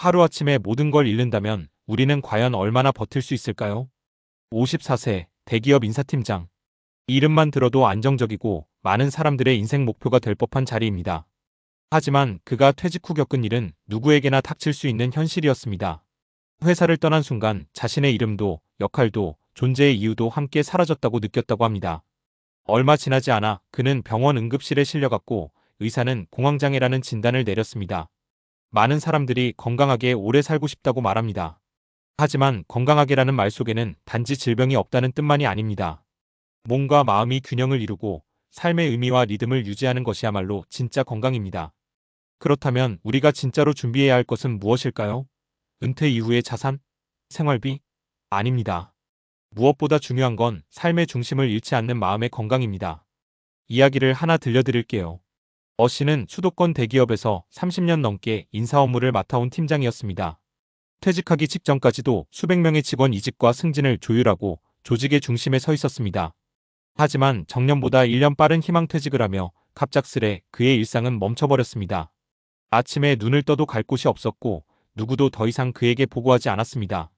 하루아침에 모든 걸 잃는다면 우리는 과연 얼마나 버틸 수 있을까요? 54세 대기업 인사팀장. 이름만 들어도 안정적이고 많은 사람들의 인생 목표가 될 법한 자리입니다. 하지만 그가 퇴직 후 겪은 일은 누구에게나 닥칠 수 있는 현실이었습니다. 회사를 떠난 순간 자신의 이름도 역할도 존재의 이유도 함께 사라졌다고 느꼈다고 합니다. 얼마 지나지 않아 그는 병원 응급실에 실려갔고 의사는 공황장애라는 진단을 내렸습니다. 많은 사람들이 건강하게 오래 살고 싶다고 말합니다. 하지만 건강하게라는 말 속에는 단지 질병이 없다는 뜻만이 아닙니다. 몸과 마음이 균형을 이루고 삶의 의미와 리듬을 유지하는 것이야말로 진짜 건강입니다. 그렇다면 우리가 진짜로 준비해야 할 것은 무엇일까요? 은퇴 이후의 자산? 생활비? 아닙니다. 무엇보다 중요한 건 삶의 중심을 잃지 않는 마음의 건강입니다. 이야기를 하나 들려드릴게요. 씨는 수도권 대기업에서 30년 넘게 인사 업무를 맡아온 팀장이었습니다. 퇴직하기 직전까지도 수백 명의 직원 이직과 승진을 조율하고 조직의 중심에 서 있었습니다. 하지만 정년보다 1년 빠른 희망퇴직을 하며 갑작스레 그의 일상은 멈춰버렸습니다. 아침에 눈을 떠도 갈 곳이 없었고 누구도 더 이상 그에게 보고하지 않았습니다.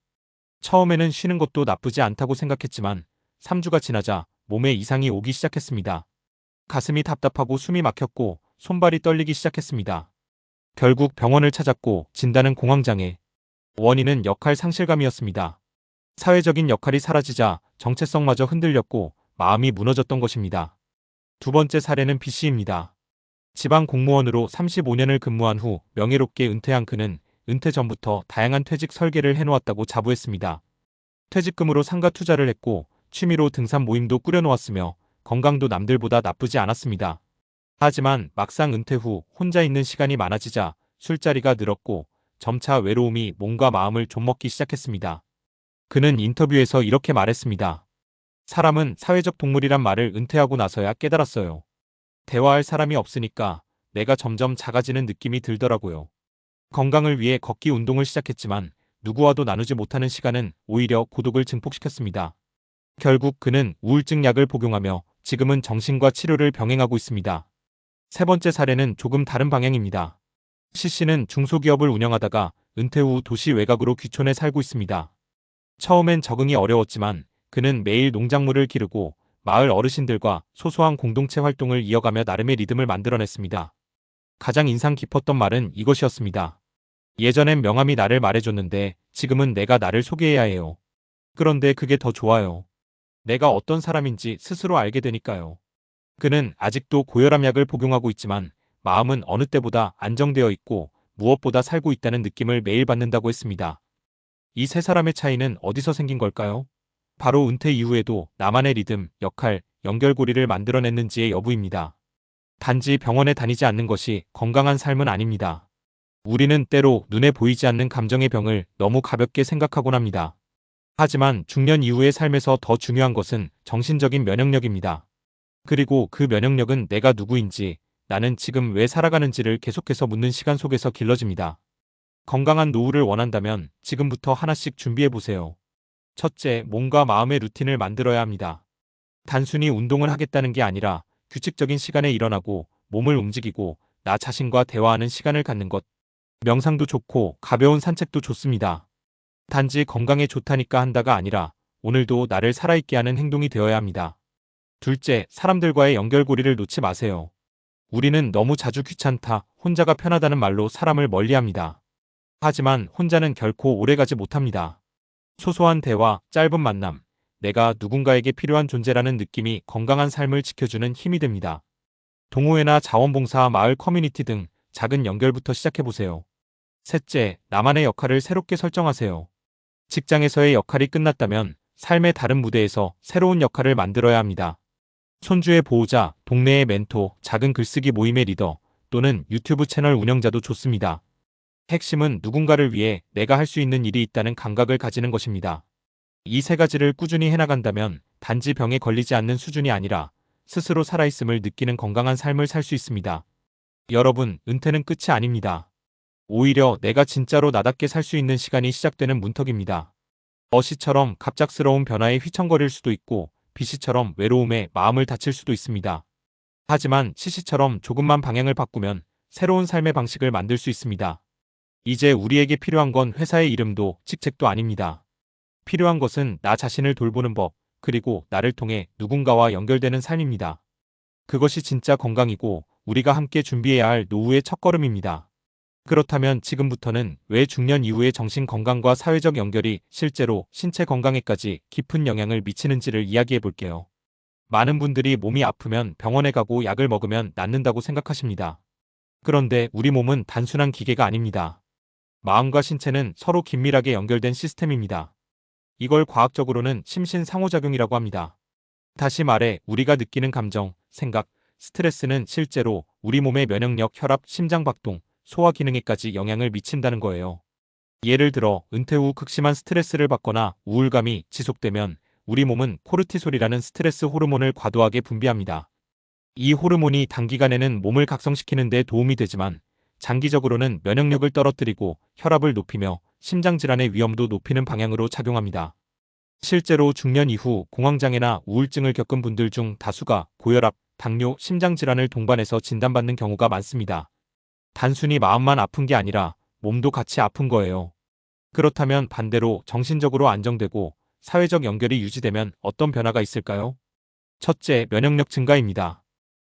처음에는 쉬는 것도 나쁘지 않다고 생각했지만 3주가 지나자 몸에 이상이 오기 시작했습니다. 가슴이 답답하고 숨이 막혔고 손발이 떨리기 시작했습니다. 결국 병원을 찾았고 진단은 공황장애. 원인은 역할 상실감이었습니다. 사회적인 역할이 사라지자 정체성마저 흔들렸고 마음이 무너졌던 것입니다. 두 번째 사례는 B씨입니다. 지방 공무원으로 35년을 근무한 후 명예롭게 은퇴한 그는 은퇴 전부터 다양한 퇴직 설계를 해놓았다고 자부했습니다. 퇴직금으로 상가 투자를 했고 취미로 등산 모임도 꾸려놓았으며 건강도 남들보다 나쁘지 않았습니다. 하지만 막상 은퇴 후 혼자 있는 시간이 많아지자 술자리가 늘었고 점차 외로움이 몸과 마음을 좀먹기 시작했습니다. 그는 인터뷰에서 이렇게 말했습니다. 사람은 사회적 동물이란 말을 은퇴하고 나서야 깨달았어요. 대화할 사람이 없으니까 내가 점점 작아지는 느낌이 들더라고요. 건강을 위해 걷기 운동을 시작했지만 누구와도 나누지 못하는 시간은 오히려 고독을 증폭시켰습니다. 결국 그는 우울증 약을 복용하며 지금은 정신과 치료를 병행하고 있습니다. 세 번째 사례는 조금 다른 방향입니다. C씨는 중소기업을 운영하다가 은퇴 후 도시 외곽으로 귀촌해 살고 있습니다. 처음엔 적응이 어려웠지만 그는 매일 농작물을 기르고 마을 어르신들과 소소한 공동체 활동을 이어가며 나름의 리듬을 만들어냈습니다. 가장 인상 깊었던 말은 이것이었습니다. 예전엔 명함이 나를 말해줬는데 지금은 내가 나를 소개해야 해요. 그런데 그게 더 좋아요. 내가 어떤 사람인지 스스로 알게 되니까요. 그는 아직도 고혈압 약을 복용하고 있지만 마음은 어느 때보다 안정되어 있고 무엇보다 살고 있다는 느낌을 매일 받는다고 했습니다. 이 세 사람의 차이는 어디서 생긴 걸까요? 바로 은퇴 이후에도 나만의 리듬, 역할, 연결고리를 만들어냈는지의 여부입니다. 단지 병원에 다니지 않는 것이 건강한 삶은 아닙니다. 우리는 때로 눈에 보이지 않는 감정의 병을 너무 가볍게 생각하곤 합니다. 하지만 중년 이후의 삶에서 더 중요한 것은 정신적인 면역력입니다. 그리고 그 면역력은 내가 누구인지, 나는 지금 왜 살아가는지를 계속해서 묻는 시간 속에서 길러집니다. 건강한 노후를 원한다면 지금부터 하나씩 준비해보세요. 첫째, 몸과 마음의 루틴을 만들어야 합니다. 단순히 운동을 하겠다는 게 아니라 규칙적인 시간에 일어나고 몸을 움직이고 나 자신과 대화하는 시간을 갖는 것. 명상도 좋고 가벼운 산책도 좋습니다. 단지 건강에 좋다니까 한다가 아니라 오늘도 나를 살아있게 하는 행동이 되어야 합니다. 둘째, 사람들과의 연결고리를 놓지 마세요. 우리는 너무 자주 귀찮다, 혼자가 편하다는 말로 사람을 멀리합니다. 하지만 혼자는 결코 오래가지 못합니다. 소소한 대화, 짧은 만남, 내가 누군가에게 필요한 존재라는 느낌이 건강한 삶을 지켜주는 힘이 됩니다. 동호회나 자원봉사, 마을 커뮤니티 등 작은 연결부터 시작해보세요. 셋째, 나만의 역할을 새롭게 설정하세요. 직장에서의 역할이 끝났다면 삶의 다른 무대에서 새로운 역할을 만들어야 합니다. 손주의 보호자, 동네의 멘토, 작은 글쓰기 모임의 리더 또는 유튜브 채널 운영자도 좋습니다. 핵심은 누군가를 위해 내가 할 수 있는 일이 있다는 감각을 가지는 것입니다. 이 세 가지를 꾸준히 해나간다면 단지 병에 걸리지 않는 수준이 아니라 스스로 살아있음을 느끼는 건강한 삶을 살 수 있습니다. 여러분, 은퇴는 끝이 아닙니다. 오히려 내가 진짜로 나답게 살 수 있는 시간이 시작되는 문턱입니다. 씨처럼 갑작스러운 변화에 휘청거릴 수도 있고 B씨처럼 외로움에 마음을 다칠 수도 있습니다. 하지만 C씨처럼 조금만 방향을 바꾸면 새로운 삶의 방식을 만들 수 있습니다. 이제 우리에게 필요한 건 회사의 이름도 직책도 아닙니다. 필요한 것은 나 자신을 돌보는 법, 그리고 나를 통해 누군가와 연결되는 삶입니다. 그것이 진짜 건강이고 우리가 함께 준비해야 할 노후의 첫걸음입니다. 그렇다면 지금부터는 왜 중년 이후의 정신 건강과 사회적 연결이 실제로 신체 건강에까지 깊은 영향을 미치는지를 이야기해 볼게요. 많은 분들이 몸이 아프면 병원에 가고 약을 먹으면 낫는다고 생각하십니다. 그런데 우리 몸은 단순한 기계가 아닙니다. 마음과 신체는 서로 긴밀하게 연결된 시스템입니다. 이걸 과학적으로는 심신상호작용이라고 합니다. 다시 말해 우리가 느끼는 감정, 생각, 스트레스는 실제로 우리 몸의 면역력, 혈압, 심장박동, 소화 기능에까지 영향을 미친다는 거예요. 예를 들어 은퇴 후 극심한 스트레스를 받거나 우울감이 지속되면 우리 몸은 코르티솔이라는 스트레스 호르몬을 과도하게 분비합니다. 이 호르몬이 단기간에는 몸을 각성시키는 데 도움이 되지만 장기적으로는 면역력을 떨어뜨리고 혈압을 높이며 심장질환의 위험도 높이는 방향으로 작용합니다. 실제로 중년 이후 공황장애나 우울증을 겪은 분들 중 다수가 고혈압, 당뇨, 심장질환을 동반해서 진단받는 경우가 많습니다. 단순히 마음만 아픈 게 아니라 몸도 같이 아픈 거예요. 그렇다면 반대로 정신적으로 안정되고 사회적 연결이 유지되면 어떤 변화가 있을까요? 첫째, 면역력 증가입니다.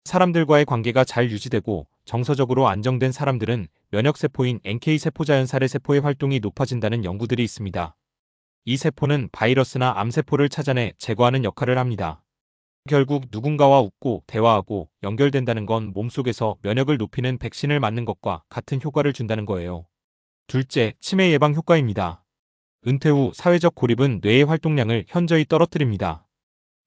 사람들과의 관계가 잘 유지되고 정서적으로 안정된 사람들은 면역세포인 NK세포 자연살의 세포의 활동이 높아진다는 연구들이 있습니다. 이 세포는 바이러스나 암세포를 찾아내 제거하는 역할을 합니다. 결국 누군가와 웃고 대화하고 연결된다는 건 몸속에서 면역을 높이는 백신을 맞는 것과 같은 효과를 준다는 거예요. 둘째, 치매 예방 효과입니다. 은퇴 후 사회적 고립은 뇌의 활동량을 현저히 떨어뜨립니다.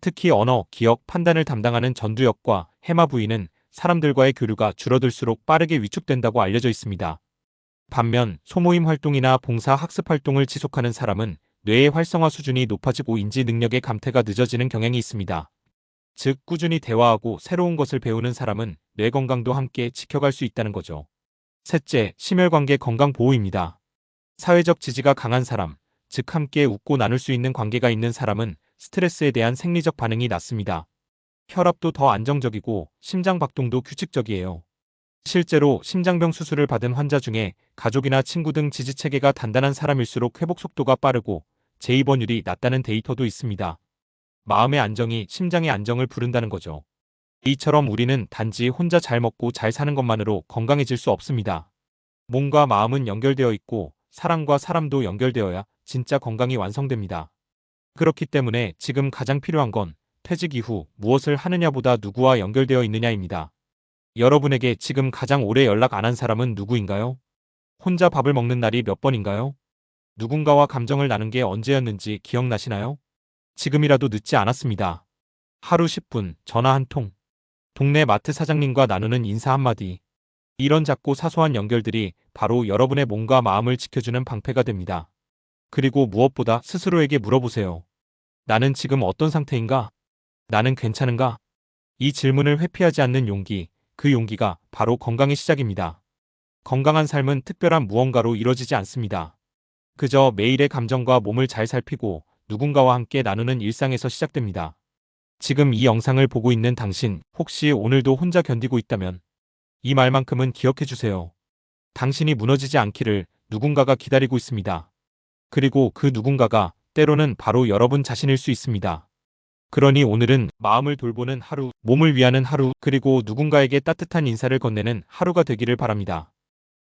특히 언어, 기억, 판단을 담당하는 전두엽과 해마 부위는 사람들과의 교류가 줄어들수록 빠르게 위축된다고 알려져 있습니다. 반면 소모임 활동이나 봉사 학습 활동을 지속하는 사람은 뇌의 활성화 수준이 높아지고 인지 능력의 감퇴가 늦어지는 경향이 있습니다. 즉 꾸준히 대화하고 새로운 것을 배우는 사람은 뇌 건강도 함께 지켜갈 수 있다는 거죠. 셋째, 심혈관계 건강 보호입니다. 사회적 지지가 강한 사람, 즉 함께 웃고 나눌 수 있는 관계가 있는 사람은 스트레스에 대한 생리적 반응이 낮습니다. 혈압도 더 안정적이고 심장 박동도 규칙적이에요. 실제로 심장병 수술을 받은 환자 중에 가족이나 친구 등 지지체계가 단단한 사람일수록 회복 속도가 빠르고 재입원율이 낮다는 데이터도 있습니다. 마음의 안정이 심장의 안정을 부른다는 거죠. 이처럼 우리는 단지 혼자 잘 먹고 잘 사는 것만으로 건강해질 수 없습니다. 몸과 마음은 연결되어 있고 사람과 사람도 연결되어야 진짜 건강이 완성됩니다. 그렇기 때문에 지금 가장 필요한 건 퇴직 이후 무엇을 하느냐보다 누구와 연결되어 있느냐입니다. 여러분에게 지금 가장 오래 연락 안 한 사람은 누구인가요? 혼자 밥을 먹는 날이 몇 번인가요? 누군가와 감정을 나눈 게 언제였는지 기억나시나요? 지금이라도 늦지 않았습니다. 하루 10분, 전화 한 통. 동네 마트 사장님과 나누는 인사 한마디. 이런 작고 사소한 연결들이 바로 여러분의 몸과 마음을 지켜주는 방패가 됩니다. 그리고 무엇보다 스스로에게 물어보세요. 나는 지금 어떤 상태인가? 나는 괜찮은가? 이 질문을 회피하지 않는 용기, 그 용기가 바로 건강의 시작입니다. 건강한 삶은 특별한 무언가로 이루어지지 않습니다. 그저 매일의 감정과 몸을 잘 살피고 누군가와 함께 나누는 일상에서 시작됩니다. 지금 이 영상을 보고 있는 당신, 혹시 오늘도 혼자 견디고 있다면 이 말만큼은 기억해 주세요. 당신이 무너지지 않기를 누군가가 기다리고 있습니다. 그리고 그 누군가가 때로는 바로 여러분 자신일 수 있습니다. 그러니 오늘은 마음을 돌보는 하루, 몸을 위하는 하루, 그리고 누군가에게 따뜻한 인사를 건네는 하루가 되기를 바랍니다.